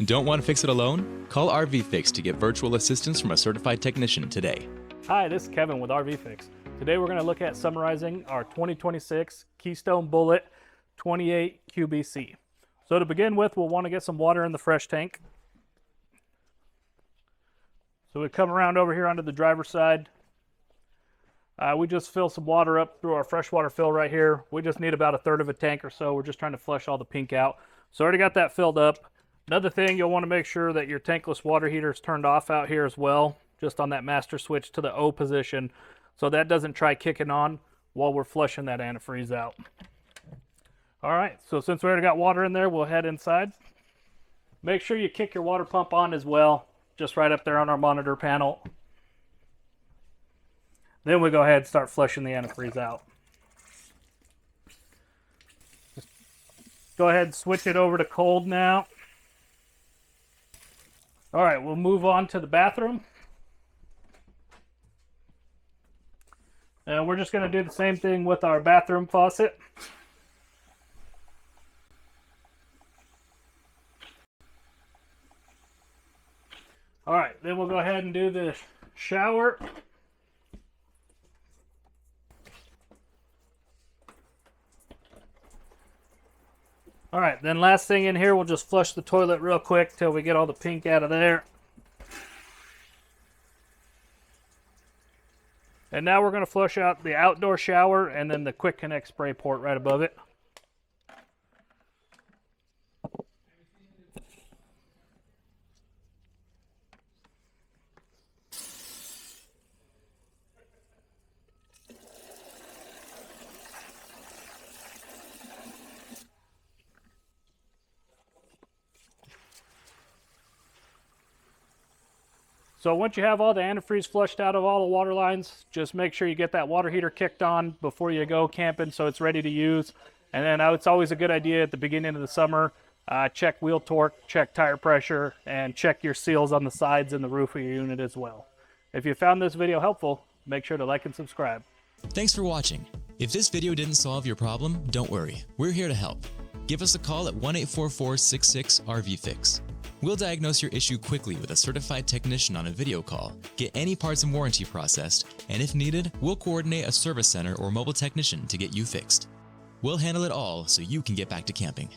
Don't want to fix it alone? Call RVFix to get virtual assistance from a certified technician today. Hi, this is Kevin with RVFix. Today we're going to look at summarizing our 2026 Keystone Bullet 28 QBC. So to begin with, we'll want to get some water in the fresh tank. So we come around over here onto the driver's side. We just fill some water up through our freshwater fill right here. We just need about 1/3 of a tank or so. We're just trying to flush all the pink out. So I already got that filled up. Another thing, you'll want to make sure that your tankless water heater is turned off out here as well, just on that master switch to the O position, so that doesn't try kicking on while we're flushing that antifreeze out. All right, so since we already got water in there, we'll head inside. Make sure you kick your water pump on as well, just right up there on our monitor panel. Then we go ahead and start flushing the antifreeze out. Just go ahead and switch it over to cold now. All right, we'll move on to the bathroom. And we're just going to do the same thing with our bathroom faucet. All right, then we'll go ahead and do the shower. All right, then last thing in here, we'll just flush the toilet real quick till we get all the pink out of there. And now we're going to flush out the outdoor shower and then the quick connect spray port right above it. So once you have all the antifreeze flushed out of all the water lines, just make sure you get that water heater kicked on before you go camping so it's ready to use. And then it's always a good idea at the beginning of the summer, check wheel torque, check tire pressure, and check your seals on the sides and the roof of your unit as well. If you found this video helpful, make sure to like and subscribe. Thanks for watching. If this video didn't solve your problem, don't worry. We're here to help. Give us a call at 1-844-66-RVFix. We'll diagnose your issue quickly with a certified technician on a video call, get any parts and warranty processed, and if needed, we'll coordinate a service center or mobile technician to get you fixed. We'll handle it all so you can get back to camping.